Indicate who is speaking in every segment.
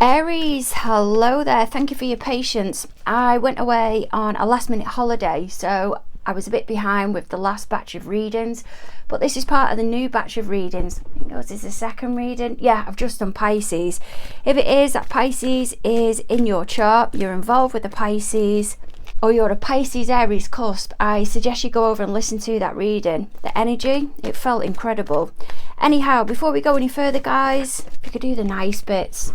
Speaker 1: Aries, hello there. Thank you for your patience. I went away on a last minute holiday, so I was a bit behind with the last batch of readings, but this is part of the new batch of readings. I think this is the second reading. Yeah, I've just done Pisces. If it is that Pisces is in your chart, you're involved with the Pisces, or you're a Pisces Aries cusp, I suggest you go over and listen to that reading. The energy, it felt incredible. Anyhow, before we go any further, guys, if you could do the nice bits,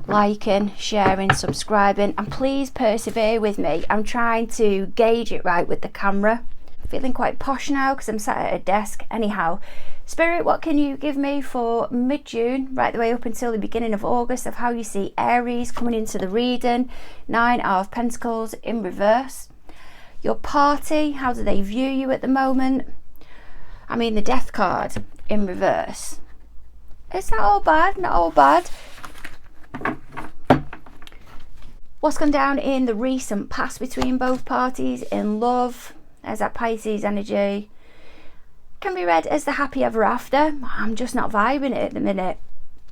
Speaker 1: liking, sharing, subscribing, and please persevere with me. I'm trying to gauge it right with the camera. Feeling quite posh now because I'm sat at a desk. Anyhow, Spirit, what can you give me for mid-June right the way up until the beginning of August of how you see Aries coming into the reading? 9 of Pentacles in reverse. Your party, how do they view you at the moment? I mean, the Death card in reverse. It's not all bad, not all bad. What's gone down in the recent past between both parties in love? There's that Pisces energy. Can be read as the happy ever after. I'm just not vibing it at the minute.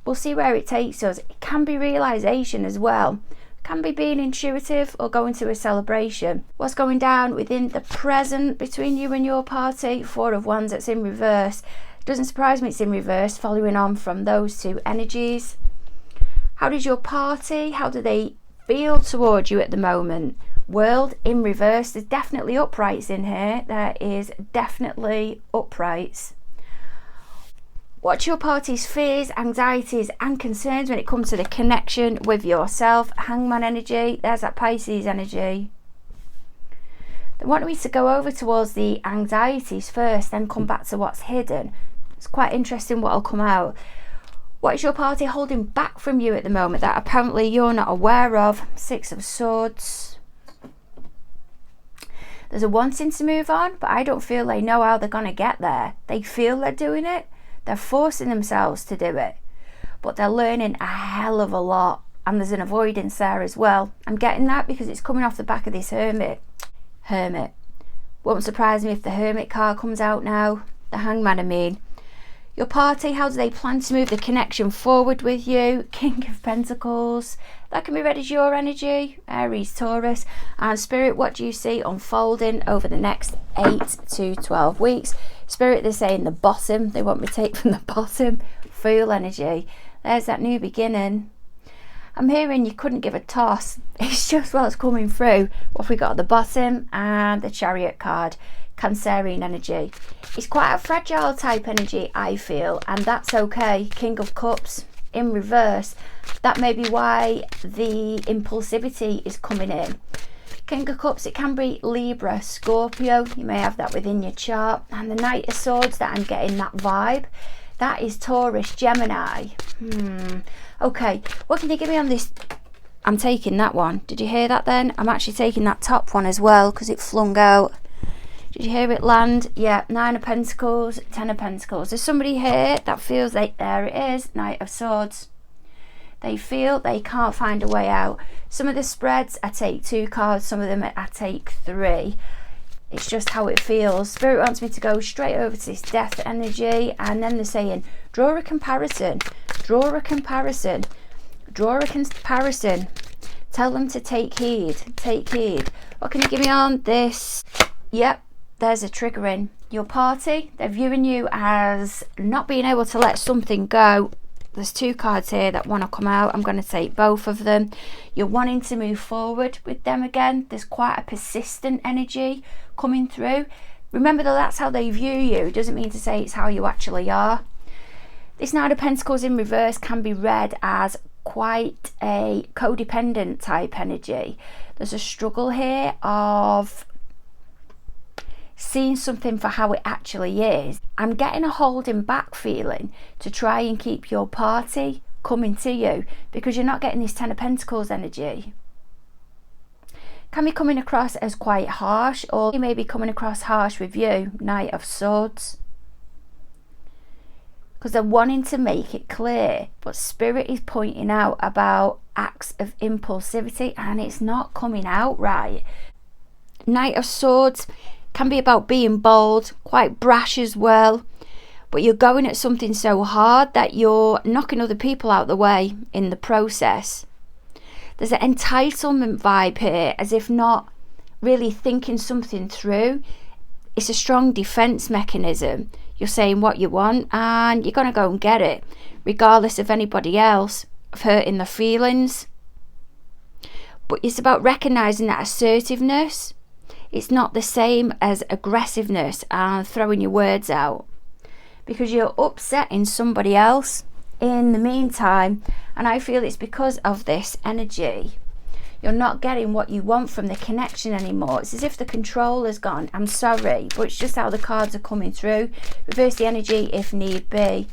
Speaker 1: We'll see where it takes us. It can be realization as well. It can be being intuitive or going to a celebration. What's going down within the present between you and your party? 4 of Wands, that's in reverse. Doesn't surprise me it's in reverse, following on from those two energies. How does your party, how do they feel towards you at the moment? World in reverse. There's definitely uprights in here. There is definitely uprights. What's your party's fears, anxieties and concerns when it comes to the connection with yourself? Hangman energy. There's that Pisces energy. They want me to go over towards the anxieties first, then come back to what's hidden. It's quite interesting what will come out. What is your party holding back from you at the moment that apparently you're not aware of? 6 of Swords. There's a wanting to move on, but I don't feel they know how they're going to get there. They feel they're doing it. They're forcing themselves to do it. But they're learning a hell of a lot. And there's an avoidance there as well. I'm getting that because it's coming off the back of this Hermit. Won't surprise me if the Hermit card comes out now. The Hangman, I mean. Your party, how do they plan to move the connection forward with you? King of Pentacles. That can be read as your energy. Aries, Taurus. And Spirit, what do you see unfolding over the next 8 to 12 weeks? Spirit, they're saying the bottom. They want me to take from the bottom. Fool energy. There's that new beginning. I'm hearing you couldn't give a toss. It's just what's coming through. What have we got at the bottom? And the Chariot card. Cancerian energy. It's quite a fragile type energy, I feel, and that's okay. King of Cups in reverse. That may be why the impulsivity is coming in. King of Cups, it can be Libra, Scorpio. You may have that within your chart. And the Knight of Swords, that I'm getting that vibe. That is Taurus, Gemini. Okay, what can you give me on this? I'm taking that one. Did you hear that then? I'm actually taking that top one as well because it flung out. Did you hear it land? Yeah, 9 of Pentacles, 10 of Pentacles. There's somebody here that feels like, there it is, Knight of Swords. They feel they can't find a way out. Some of the spreads, I take 2 cards. Some of them, I take 3. It's just how it feels. Spirit wants me to go straight over to this death energy. And then they're saying, draw a comparison. Draw a comparison. Draw a comparison. Tell them to take heed. Take heed. What can you give me on this? Yep. There's a triggering. Your party, they're viewing you as not being able to let something go. There's 2 cards here that want to come out. I'm going to take both of them. You're wanting to move forward with them again. There's quite a persistent energy coming through. Remember that that's how they view you. It doesn't mean to say it's how you actually are. This Knight of Pentacles in reverse can be read as quite a codependent type energy. There's a struggle here of seeing something for how it actually is. I'm getting a holding back feeling to try and keep your party coming to you because you're not getting this 10 of Pentacles energy. Can be coming across as quite harsh, or you may be coming across harsh with you, Knight of Swords. Because they're wanting to make it clear, but Spirit is pointing out about acts of impulsivity and it's not coming out right. Knight of Swords can be about being bold, quite brash as well. but you're going at something so hard that you're knocking other people out the way in the process. There's an entitlement vibe here, as if not really thinking something through. It's a strong defense mechanism. You're saying what you want and you're going to go and get it, regardless of anybody else of hurting their feelings. But it's about recognizing that assertiveness, it's not the same as aggressiveness and throwing your words out, because you're upsetting somebody else in the meantime. And I feel it's because of this energy. You're not getting what you want from the connection anymore. It's as if the control has gone. I'm sorry, but it's just how the cards are coming through. Reverse the energy if need be.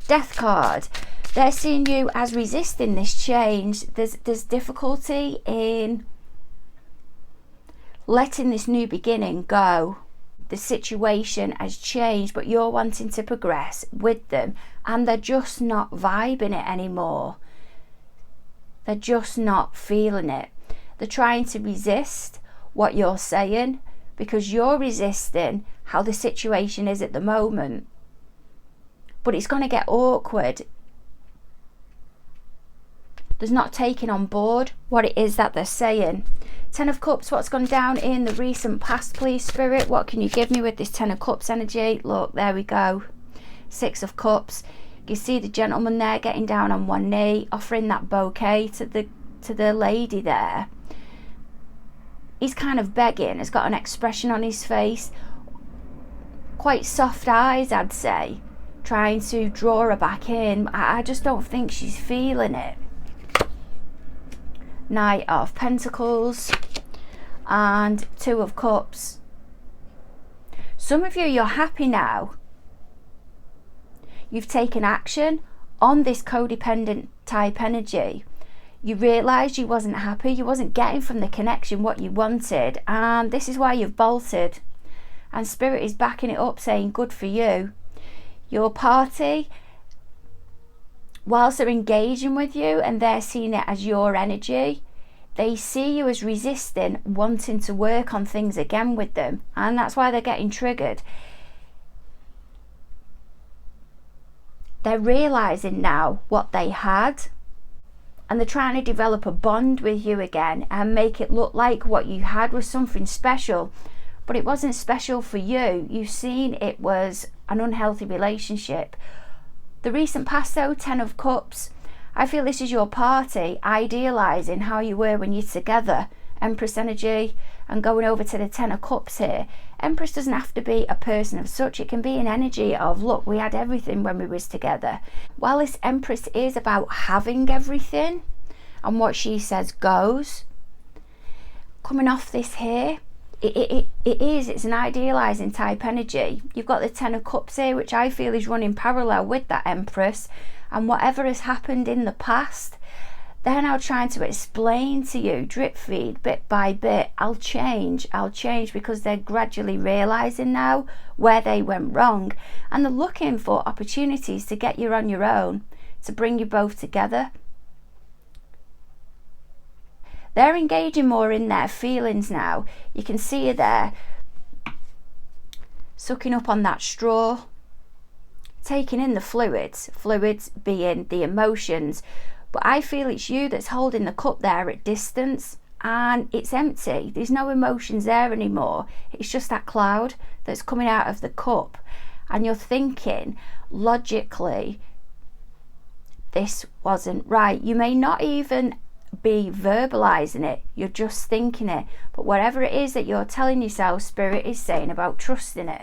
Speaker 1: Death card. They're seeing you as resisting this change. There's difficulty in letting this new beginning go. The situation has changed, but you're wanting to progress with them, and they're just not vibing it anymore. They're just not feeling it. They're trying to resist what you're saying because you're resisting how the situation is at the moment. But it's going to get awkward. There's not taking on board what it is that they're saying. Ten of Cups, what's gone down in the recent past, please, Spirit? What can you give me with this Ten of Cups energy? Look, there we go. Six of Cups. You see the gentleman there getting down on one knee, offering that bouquet to the lady there. He's kind of begging, has got an expression on his face, quite soft eyes, I'd say, trying to draw her back in. I just don't think she's feeling it. Knight of Pentacles and Two of Cups. Some of you, you're happy now. You've taken action on this codependent type energy. You realised you wasn't happy, you wasn't getting from the connection what you wanted, and this is why you've bolted. And Spirit is backing it up, saying good for you. Your party, whilst they're engaging with you and they're seeing it as your energy, they see you as resisting, wanting to work on things again with them, and that's why they're getting triggered. They're realising now what they had, and they're trying to develop a bond with you again and make it look like what you had was something special, but it wasn't special for you. You've seen it was an unhealthy relationship. The recent past though, Ten of Cups, I feel this is your party idealising how you were when you're together. Empress energy, and going over to the Ten of Cups here. Empress doesn't have to be a person of such, it can be an energy of, look, we had everything when we was together. While this Empress is about having everything and what she says goes, coming off this here, it's an idealising type energy. You've got the Ten of Cups here, which I feel is running parallel with that Empress, and whatever has happened in the past, they're now trying to explain to you, drip feed, bit by bit, I'll change, because they're gradually realising now where they went wrong, and they're looking for opportunities to get you on your own, to bring you both together. They're engaging more in their feelings now. You can see her there, sucking up on that straw, taking in the fluids being the emotions. But I feel it's you that's holding the cup there at distance, and it's empty. There's no emotions there anymore. It's just that cloud that's coming out of the cup, and you're thinking logically this wasn't right. You may not even be verbalizing it, you're just thinking it, but whatever it is that you're telling yourself, Spirit is saying about trusting it.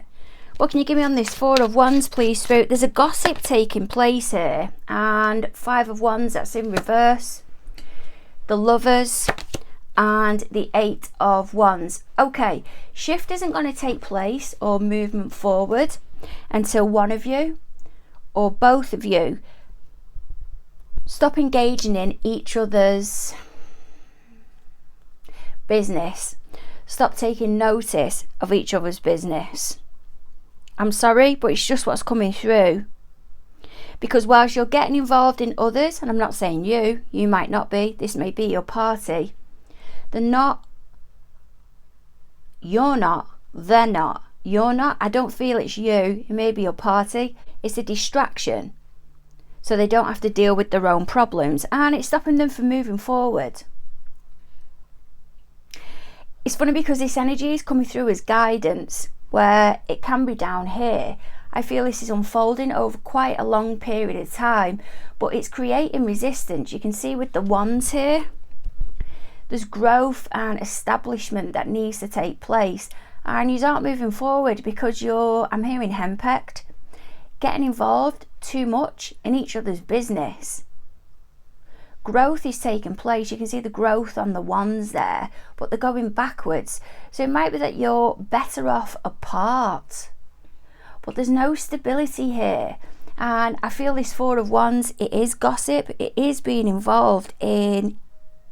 Speaker 1: What can you give me on this Four of Wands, please, Spirit? There's a gossip taking place here, and Five of Wands, that's in reverse. The Lovers and the Eight of Wands. Okay, shift isn't going to take place or movement forward until one of you or both of you stop engaging in each other's business. Stop taking notice of each other's business. I'm sorry, but it's just what's coming through. Because whilst you're getting involved in others, and I'm not saying you might not be, this may be your party, they're not, you're not, they're not, you're not, I don't feel it's you, it may be your party. It's a distraction, so they don't have to deal with their own problems, and it's stopping them from moving forward. It's funny because this energy is coming through as guidance, where it can be down here. I feel this is unfolding over quite a long period of time, but it's creating resistance. You can see with the wands here, there's growth and establishment that needs to take place, and you aren't moving forward because I'm hearing henpecked, getting involved too much in each other's business. Growth is taking place. You can see the growth on the wands there, but they're going backwards. So it might be that you're better off apart, but there's no stability here. And I feel this Four of Wands, it is gossip. It is being involved in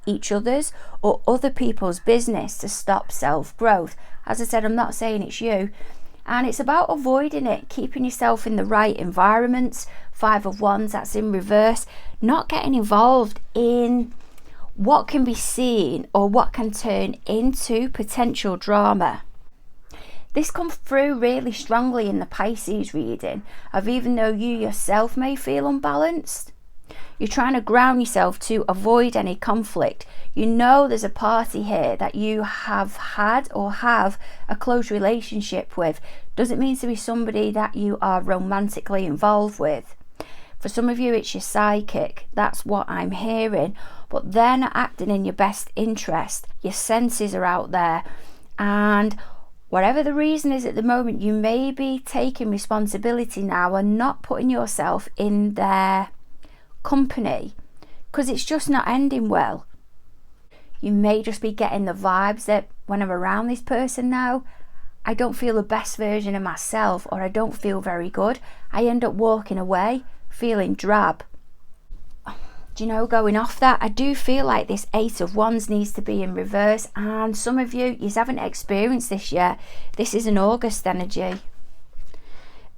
Speaker 1: each other's or other people's business to stop self-growth. As I said, I'm not saying it's you. And it's about avoiding it, keeping yourself in the right environments. Five of Wands, that's in reverse. Not getting involved in what can be seen or what can turn into potential drama. This comes through really strongly in the Pisces reading of, even though you yourself may feel unbalanced, you're trying to ground yourself to avoid any conflict. You know there's a party here that you have had or have a close relationship with. Doesn't mean to be somebody that you are romantically involved with. For some of you, it's your psychic. That's what I'm hearing. But they're not acting in your best interest. Your senses are out there. And whatever the reason is at the moment, you may be taking responsibility now and not putting yourself in their company because it's just not ending well. You may just be getting the vibes that when I'm around this person now, I don't feel the best version of myself, or I don't feel very good. I end up walking away feeling drab. Do you know, going off that, I do feel like this Eight of Wands needs to be in reverse, and some of you haven't experienced this yet. This is an August energy.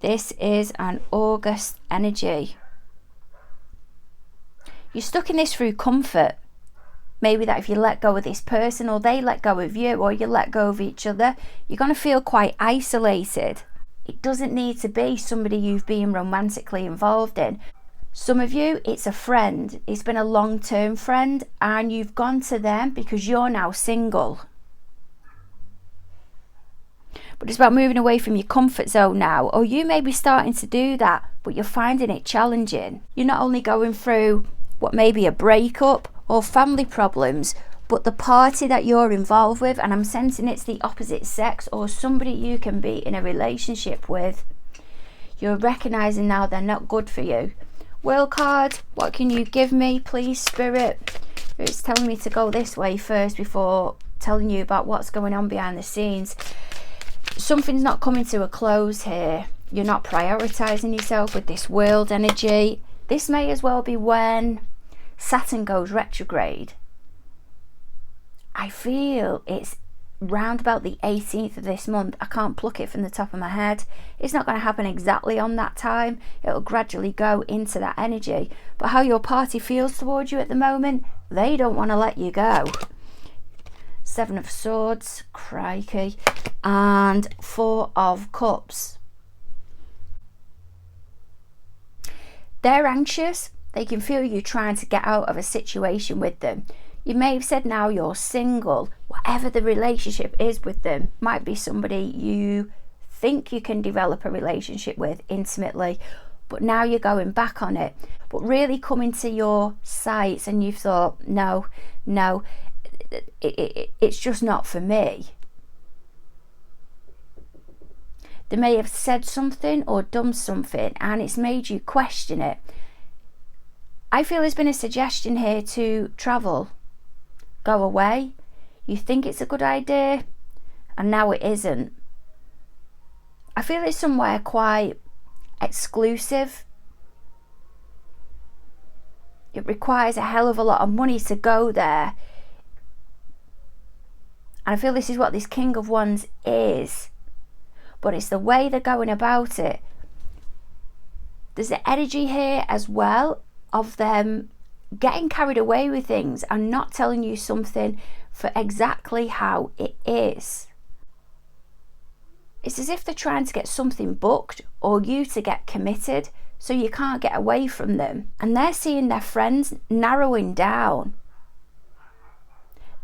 Speaker 1: This is an August energy. You're stuck in this through comfort. Maybe that if you let go of this person, or they let go of you, or you let go of each other, you're going to feel quite isolated. It doesn't need to be somebody you've been romantically involved in. Some of you, it's a friend. It's been a long-term friend, and you've gone to them because you're now single. But it's about moving away from your comfort zone now, or you may be starting to do that, but you're finding it challenging. You're not only going through what may be a breakup or family problems, but the party that you're involved with, and I'm sensing it's the opposite sex or somebody you can be in a relationship with, you're recognizing now they're not good for you. World card, what can you give me, please, Spirit? It's telling me to go this way first before telling you about what's going on behind the scenes. Something's not coming to a close here. You're not prioritizing yourself with this World energy. This may as well be when Saturn goes retrograde. I feel it's round about the 18th of this month. I can't pluck it from the top of my head. It's not going to happen exactly on that time. It'll gradually go into that energy. But how your party feels towards you at the moment, they don't want to let you go. Seven of Swords, crikey, and Four of Cups. They're anxious. They can feel you trying to get out of a situation with them. You may have said now you're single. Whatever the relationship is with them, might be somebody you think you can develop a relationship with intimately, but now you're going back on it. But really coming to your sights and you've thought, no, it's just not for me. They may have said something or done something and it's made you question it. I feel there's been a suggestion here to travel. Go away. You think it's a good idea and now it isn't. I feel it's somewhere quite exclusive. It requires a hell of a lot of money to go there. And I feel this is what this King of Wands is. But it's the way they're going about it. There's the energy here as well of them getting carried away with things and not telling you something for exactly how it is. It's as if they're trying to get something booked or you to get committed, so you can't get away from them. And they're seeing their friends narrowing down.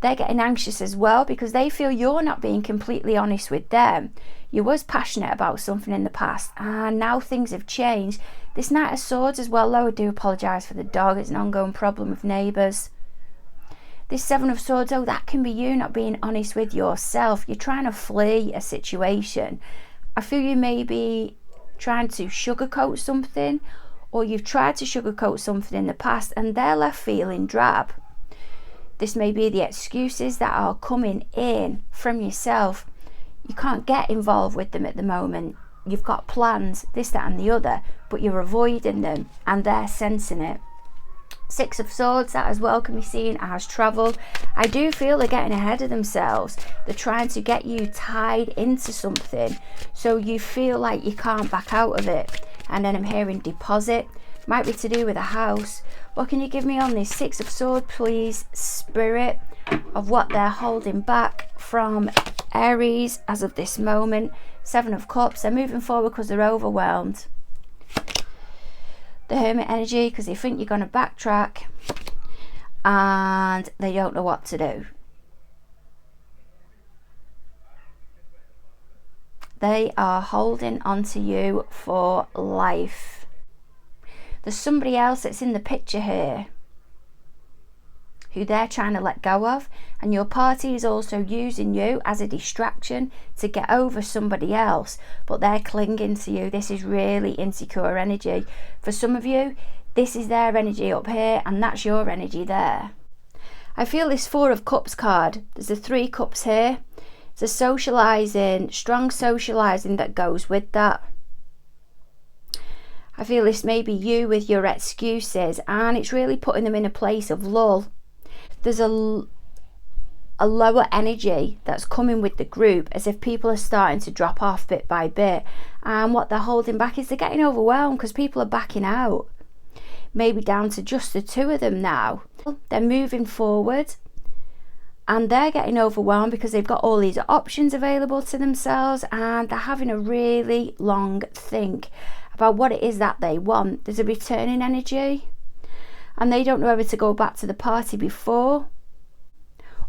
Speaker 1: They're getting anxious as well because they feel you're not being completely honest with them. You was passionate about something in the past and now things have changed. This Knight of Swords as well, though, I do apologise for the dog. It's an ongoing problem with neighbours. This Seven of Swords, oh, that can be you not being honest with yourself. You're trying to flee a situation. I feel you may be trying to sugarcoat something, or you've tried to sugarcoat something in the past and they're left feeling drab. This may be the excuses that are coming in from yourself. You can't get involved with them at the moment. You've got plans, this, that and the other, but you're avoiding them and they're sensing it. Six of Swords, that as well can be seen as travel. I do feel they're getting ahead of themselves. They're trying to get you tied into something so you feel like you can't back out of it. And then I'm hearing deposit. Might be to do with a house. What can you give me on this Six of Swords, please, Spirit, of what they're holding back from Aries as of this moment? Seven of Cups, they're moving forward because they're overwhelmed. The Hermit energy, because they think you're going to backtrack and they don't know what to do. They are holding on to you for life. There's somebody else that's in the picture here who they're trying to let go of, and your party is also using you as a distraction to get over somebody else, but they're clinging to you. This is really insecure energy. For some of you, this is their energy up here and that's your energy there. I feel this Four of Cups card, there's the Three Cups here. It's a socializing, strong socializing that goes with that. I feel this may be you with your excuses and it's really putting them in a place of lull. There's a lower energy that's coming with the group, as if people are starting to drop off bit by bit, and what they're holding back is they're getting overwhelmed because people are backing out. Maybe down to just the two of them now. They're moving forward and they're getting overwhelmed because they've got all these options available to themselves and they're having a really long think about what it is that they want. There's a returning energy and they don't know whether to go back to the party before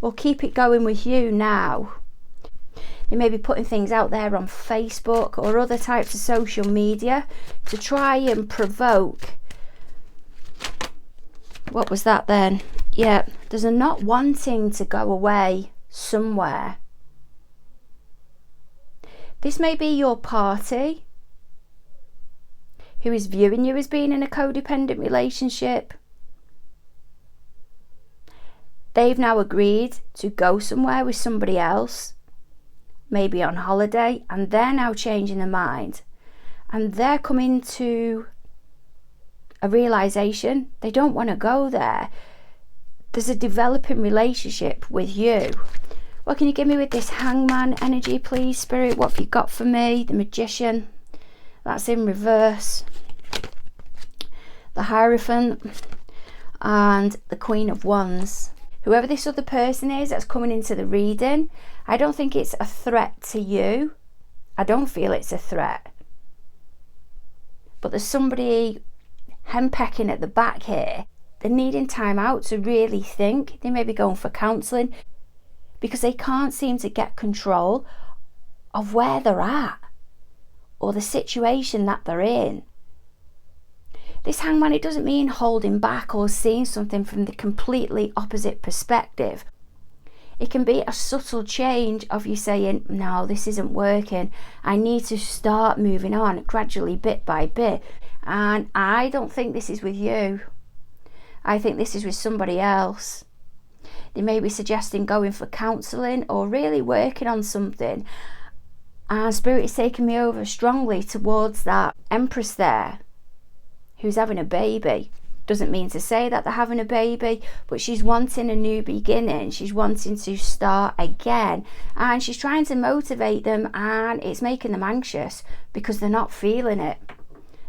Speaker 1: or keep it going with you now. They may be putting things out there on Facebook or other types of social media to try and provoke. What was that then? Yeah, there's a not wanting to go away somewhere. This may be your party who is viewing you as being in a codependent relationship. They've now agreed to go somewhere with somebody else, maybe on holiday, and they're now changing their mind. And they're coming to a realization they don't want to go there. There's a developing relationship with you. What can you give me with this Hangman energy, please, Spirit? What have you got for me? The Magician, that's in reverse. The Hierophant and the Queen of Wands. Whoever this other person is that's coming into the reading, I don't think it's a threat to you. I don't feel it's a threat. But there's somebody henpecking at the back here. They're needing time out to really think. They may be going for counselling because they can't seem to get control of where they're at or the situation that they're in. This Hangman, it doesn't mean holding back or seeing something from the completely opposite perspective. It can be a subtle change of you saying, no, this isn't working. I need to start moving on gradually, bit by bit. And I don't think this is with you. I think this is with somebody else. They may be suggesting going for counselling or really working on something. And Spirit is taking me over strongly towards that Empress there, who's having a baby. Doesn't mean to say that they're having a baby, but she's wanting a new beginning. She's wanting to start again, and she's trying to motivate them, and it's making them anxious because they're not feeling it.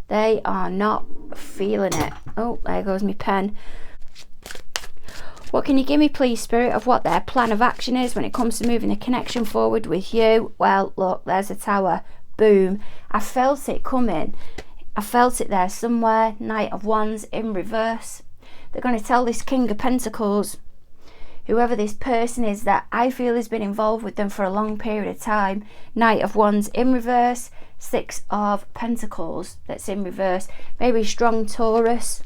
Speaker 1: They are not feeling it. Oh, there goes my pen. What can you give me, please, Spirit, of what their plan of action is when it comes to moving the connection forward with you? Well, look, there's a Tower. Boom. I felt it coming. I felt it there somewhere. Knight of Wands in reverse. They're going to tell this King of Pentacles, whoever this person is that I feel has been involved with them for a long period of time. Knight of Wands in reverse. 6 of Pentacles that's in reverse. Maybe a strong Taurus.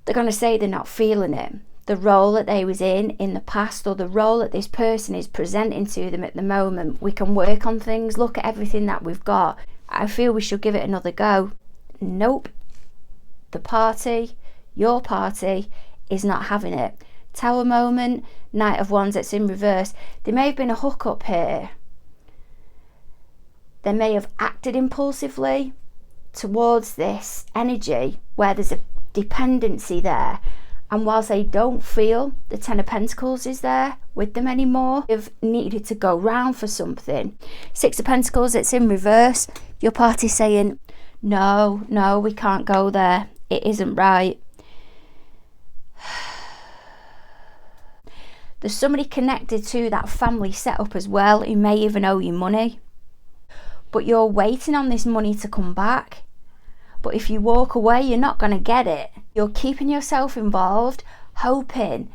Speaker 1: They're going to say they're not feeling it. The role that they was in the past, or the role that this person is presenting to them at the moment. We can work on things. Look at everything that we've got. I feel we should give it another go. Nope. The party, your party, is not having it. Tower moment, Knight of Wands that's in reverse. There may have been a hookup here. They may have acted impulsively towards this energy where there's a dependency there. And whilst they don't feel the 10 of Pentacles is there with them anymore, they've needed to go round for something. 6 of Pentacles that's in reverse. Your party's saying, no, we can't go there. It isn't right. There's somebody connected to that family setup as well who may even owe you money. But you're waiting on this money to come back. But if you walk away, you're not going to get it. You're keeping yourself involved, hoping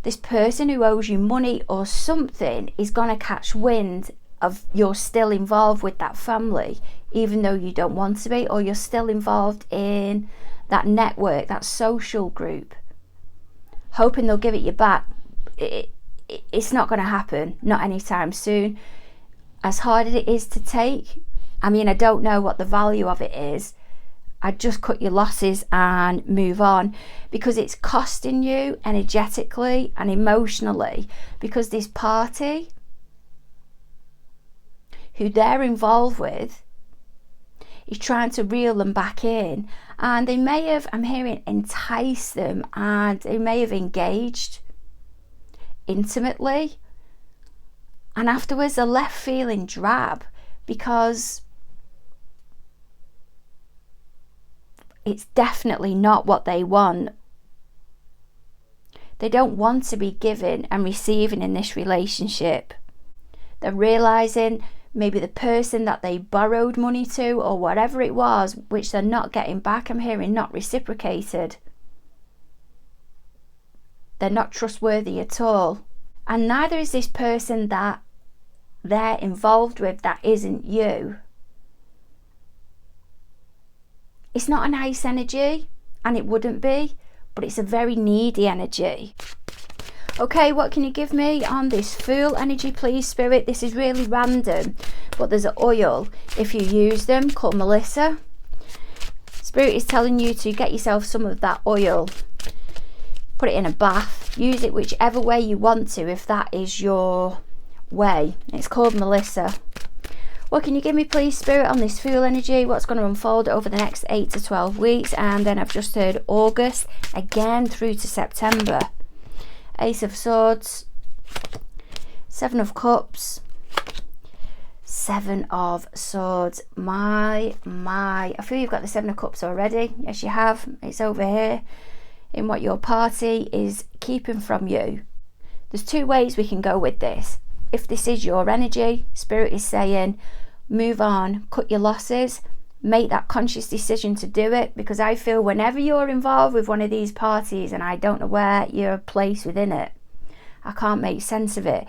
Speaker 1: this person who owes you money or something is going to catch wind of you're still involved with that family, even though you don't want to be, or you're still involved in that network, that social group, hoping they'll give it you back. It's not going to happen, not anytime soon. As hard as it is to take, I mean, I don't know what the value of it is. I'd just cut your losses and move on, because it's costing you energetically and emotionally, because this party who they're involved with is trying to reel them back in, and they may have, I'm hearing, enticed them, and they may have engaged intimately, and afterwards they're left feeling drab because it's definitely not what they want. They don't want to be giving and receiving in this relationship. They're realizing maybe the person that they borrowed money to, or whatever it was, which they're not getting back, I'm hearing, not reciprocated. They're not trustworthy at all. And neither is this person that they're involved with that isn't you. It's not a nice energy, and it wouldn't be, but it's a very needy energy. Okay, what can you give me on this Fool energy, please, Spirit? This is really random, but there's an oil. If you use them, call Melissa. Spirit is telling you to get yourself some of that oil. Put it in a bath. Use it whichever way you want to, if that is your way. It's called Melissa. What can you give me, please, Spirit, on this Fool energy? What's going to unfold over the next 8 to 12 weeks? And then I've just heard August, again through to September. Ace of Swords, 7 of Cups, 7 of Swords. My, I feel you've got the 7 of Cups already. Yes, you have. It's over here in what your party is keeping from you. There's 2 ways we can go with this. If this is your energy, Spirit is saying, move on, cut your losses, make that conscious decision to do it, because I feel whenever you're involved with one of these parties, and I don't know where you're placed within it, I can't make sense of it.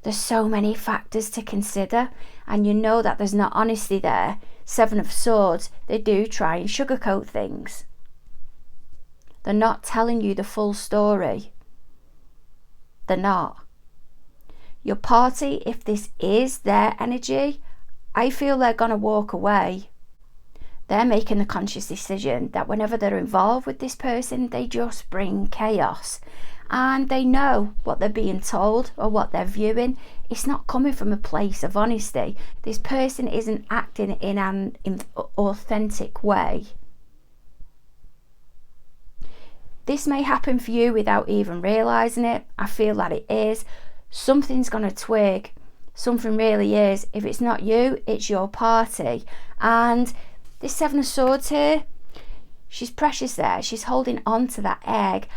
Speaker 1: There's so many factors to consider, and you know that there's not honesty there. 7 of Swords, they do try and sugarcoat things. They're not telling you the full story. They're not. Your party, if this is their energy, I feel they're going to walk away. They're making the conscious decision that whenever they're involved with this person, they just bring chaos. And they know what they're being told or what they're viewing. It's not coming from a place of honesty. This person isn't acting in an authentic way. This may happen for you without even realising it. I feel that it is. Something's going to twig. Something really is. If it's not you, it's your party. And this 7 of Swords here, she's precious there. She's holding on to that egg.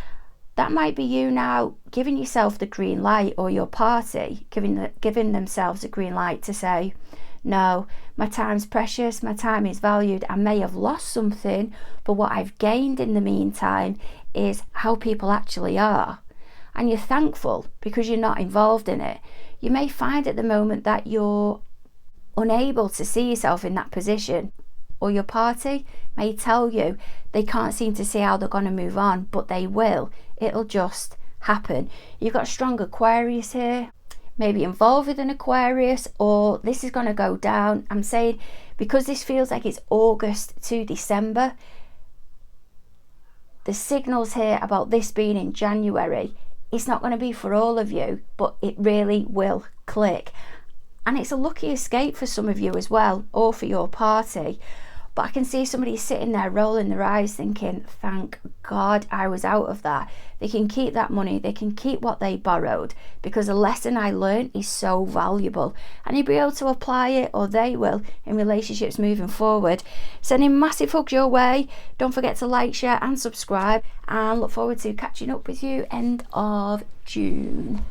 Speaker 1: That might be you now giving yourself the green light, or your party giving themselves a green light to say, no, my time's precious, my time is valued. I may have lost something, but what I've gained in the meantime is how people actually are. And you're thankful because you're not involved in it. You may find at the moment that you're unable to see yourself in that position, or your party may tell you they can't seem to see how they're going to move on, but they will. It'll just happen. You've got a strong Aquarius here, maybe involved with an Aquarius, or this is going to go down. I'm saying because this feels like it's August to December, the signals here about this being in January, it's not going to be for all of you, but it really will click. And it's a lucky escape for some of you as well, or for your party. But I can see somebody sitting there rolling their eyes thinking, thank God I was out of that. They can keep that money, they can keep what they borrowed, because the lesson I learned is so valuable. And you'll be able to apply it, or they will, in relationships moving forward. Sending massive hugs your way. Don't forget to like, share and subscribe. And look forward to catching up with you end of June.